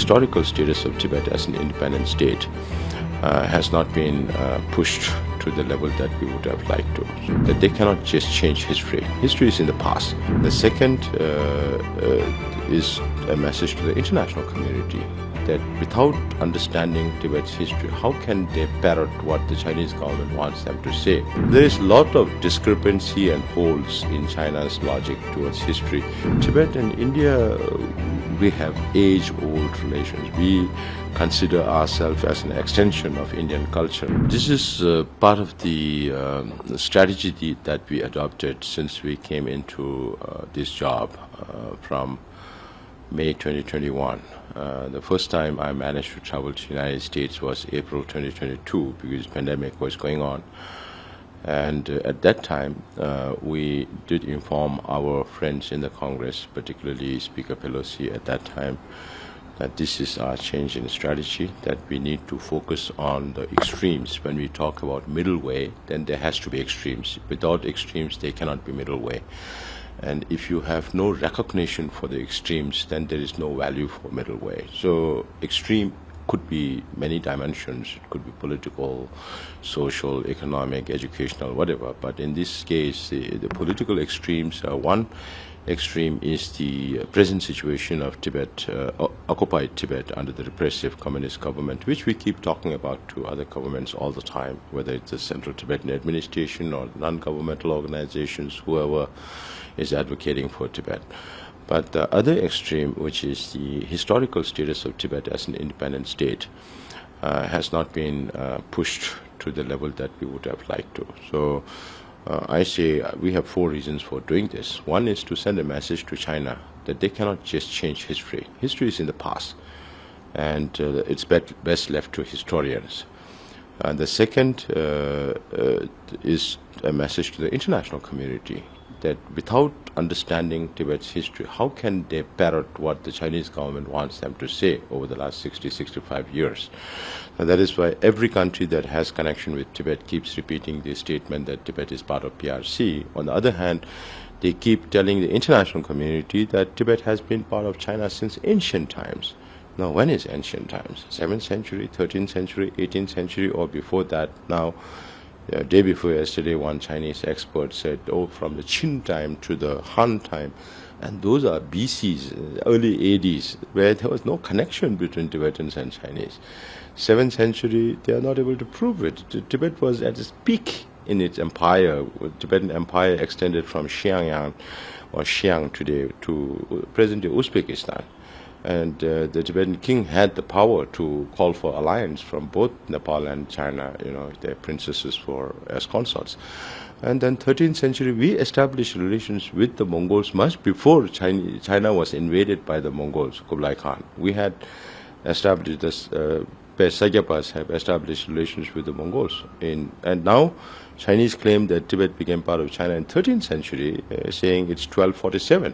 historical status of Tibet as an independent state has not been pushed to the level that we would have liked to. That they cannot just change history. History is in the past. The second is a message to the international community that without understanding Tibet's history, how can they parrot what the Chinese government wants them to say? There is a lot of discrepancy and holes in China's logic towards history. Tibet and India, we have age-old relations. We consider ourselves as an extension of Indian culture. This is part of the strategy that we adopted since we came into this job from May 2021. The first time I managed to travel to the United States was April 2022 because the pandemic was going on. And at that time, we did inform our friends in the Congress, particularly Speaker Pelosi at that time, that this is our change in strategy, that we need to focus on the extremes. When we talk about middle way, then there has to be extremes. Without extremes, there cannot be middle way. And if you have no recognition for the extremes, then there is no value for middle way. So extreme could be many dimensions. It could be political, social, economic, educational, whatever. But in this case, the political extremes are one. Extreme is the present situation of Tibet, occupied Tibet under the repressive communist government, which we keep talking about to other governments all the time, whether it's the Central Tibetan Administration or non-governmental organizations, whoever is advocating for Tibet. But the other extreme, which is the historical status of Tibet as an independent state, has not been pushed to the level that we would have liked to. So I say we have 4 reasons for doing this. One is to send a message to China that they cannot just change history. History is in the past, and it's best left to historians. And the second is a message to the international community that without understanding Tibet's history, how can they parrot what the Chinese government wants them to say over the last 60, 65 years? And that is why every country that has connection with Tibet keeps repeating the statement that Tibet is part of PRC. On the other hand, they keep telling the international community that Tibet has been part of China since ancient times. Now, when is ancient times? 7th century, 13th century, 18th century, or before that? Now, day before yesterday, one Chinese expert said, oh, from the Qin time to the Han time, and those are BCs, early ADs, where there was no connection between Tibetans and Chinese. 7th century, they are not able to prove it. Tibet was at its peak in its empire. The Tibetan Empire extended from Xiangyang, or Xiang today, to present-day Uzbekistan. And the Tibetan king had the power to call for alliance from both Nepal and China, their princesses as consorts. And then 13th century, we established relations with the Mongols much before China was invaded by the Mongols, Kublai Khan. We had established this, Sagyapas have established relations with the Mongols. And now Chinese claim that Tibet became part of China in 13th century, saying it's 1247.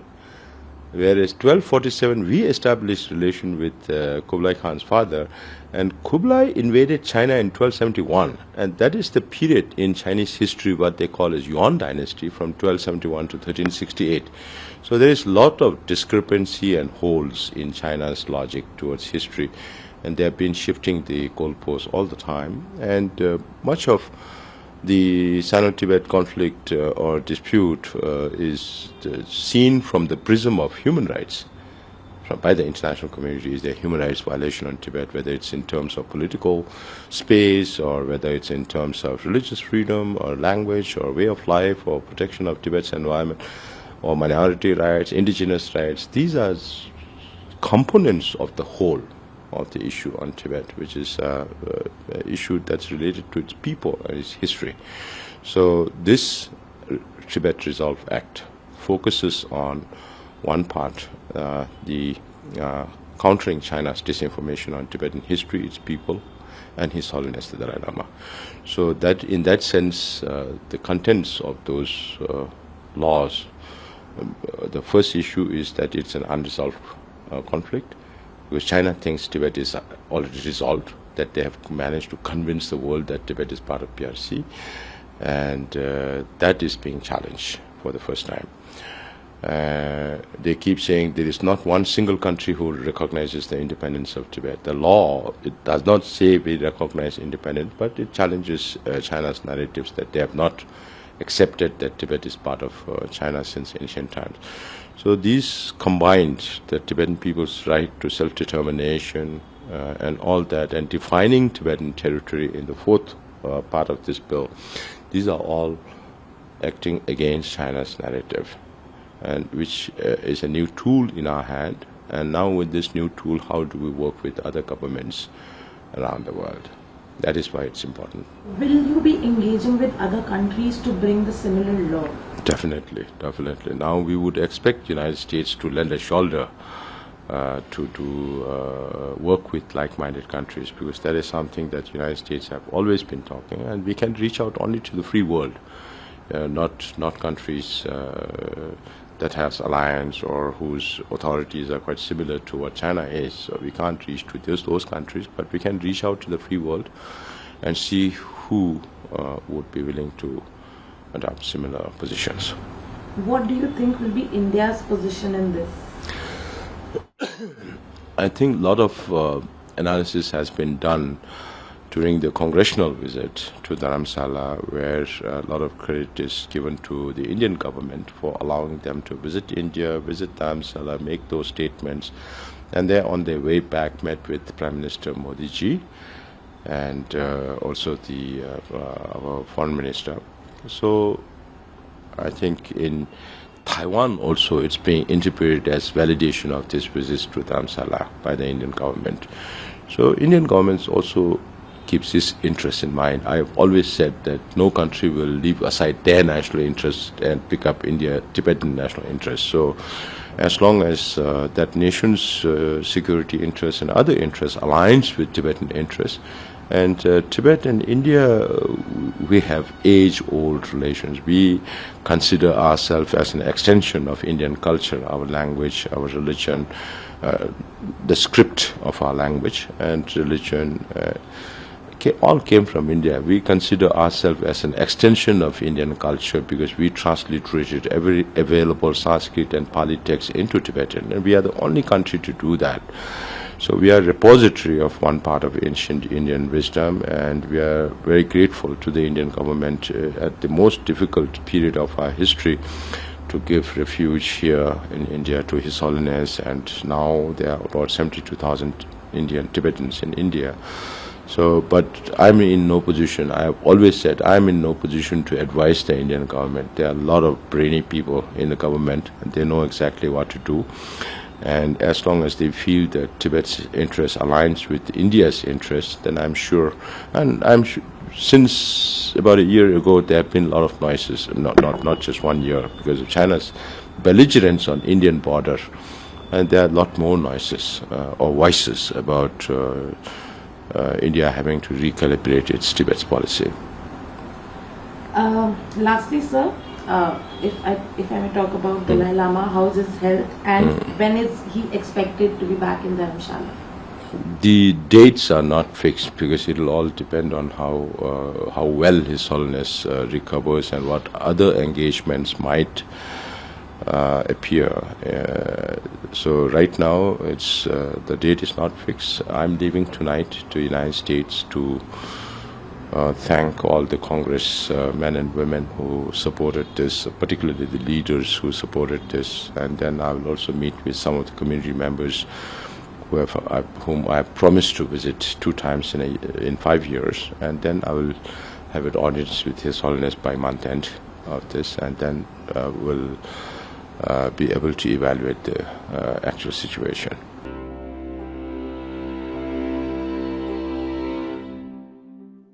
Whereas 1247, we established relation with Kublai Khan's father, and Kublai invaded China in 1271, and that is the period in Chinese history what they call as Yuan dynasty from 1271 to 1368. So there is a lot of discrepancy and holes in China's logic towards history, and they have been shifting the goalposts all the time, and much of the Sino-Tibet conflict or dispute is seen from the prism of human rights by the international community. Is there human rights violation on Tibet, whether it's in terms of political space or whether it's in terms of religious freedom or language or way of life or protection of Tibet's environment or minority rights, indigenous rights. These are components of the whole of the issue on Tibet, which is an issue that's related to its people and its history. So this Tibet Resolve Act focuses on one part, the countering China's disinformation on Tibetan history, its people, and His Holiness the Dalai Lama. So that, in that sense, the contents of those laws, the first issue is that it's an unresolved conflict, because China thinks Tibet is already resolved, that they have managed to convince the world that Tibet is part of PRC, and that is being challenged for the first time. They keep saying there is not one single country who recognizes the independence of Tibet. The law, it does not say we recognize independence, but it challenges China's narratives that they have not accepted that Tibet is part of China since ancient times. So these combined, the Tibetan people's right to self-determination and all that, and defining Tibetan territory in the fourth part of this bill, these are all acting against China's narrative, and which is a new tool in our hand. And now with this new tool, how do we work with other governments around the world? That is why it's important. Will you be engaging with other countries to bring the similar law? Definitely, definitely. Now we would expect the United States to lend a shoulder to work with like-minded countries, because that is something that the United States have always been talking, and we can reach out only to the free world, not countries that has alliance or whose authorities are quite similar to what China is. So we can't reach to those countries, but we can reach out to the free world and see who would be willing to adopt similar positions. What do you think will be India's position in this? I think a lot of analysis has been done during the congressional visit to Dharamsala, where a lot of credit is given to the Indian government for allowing them to visit India, visit Dharamsala, make those statements, and they're on their way back met with Prime Minister Modi ji and also our foreign minister. So I think in Taiwan also it's being interpreted as validation of this visit to Dharamsala by the Indian government. So Indian government also keeps this interest in mind. I have always said that no country will leave aside their national interest and pick up Tibetan national interest. So as long as that nation's security interests and other interests aligns with Tibetan interests, and Tibet and India, we have age-old relations. We consider ourselves as an extension of Indian culture, our language, our religion, the script of our language and religion all came from India. We consider ourselves as an extension of Indian culture because we transliterated every available Sanskrit and Pali text into Tibetan, and we are the only country to do that. So we are a repository of one part of ancient Indian wisdom, and we are very grateful to the Indian government at the most difficult period of our history to give refuge here in India to His Holiness, and now there are about 72,000 Indian Tibetans in India. So, but I'm in no position, I have always said, I'm in no position to advise the Indian government. There are a lot of brainy people in the government, and they know exactly what to do. And as long as they feel that Tibet's interest aligns with India's interest, then I'm sure, and since about a year ago, there have been a lot of noises, not just 1 year, because of China's belligerence on Indian border, and there are a lot more noises or voices about India having to recalibrate its Tibet's policy. Lastly, sir, if I may talk about Dalai Lama, how's his health, and when is he expected to be back in Dharamshala? The dates are not fixed because it will all depend on how well His Holiness recovers and what other engagements might appear. So right now, it's the date is not fixed. I'm leaving tonight to the United States to thank all the Congress men and women who supported this, particularly the leaders who supported this, and then I will also meet with some of the community members whom I have promised to visit 2 times in 5 years, and then I will have an audience with His Holiness by month end of this, and then we'll be able to evaluate the actual situation.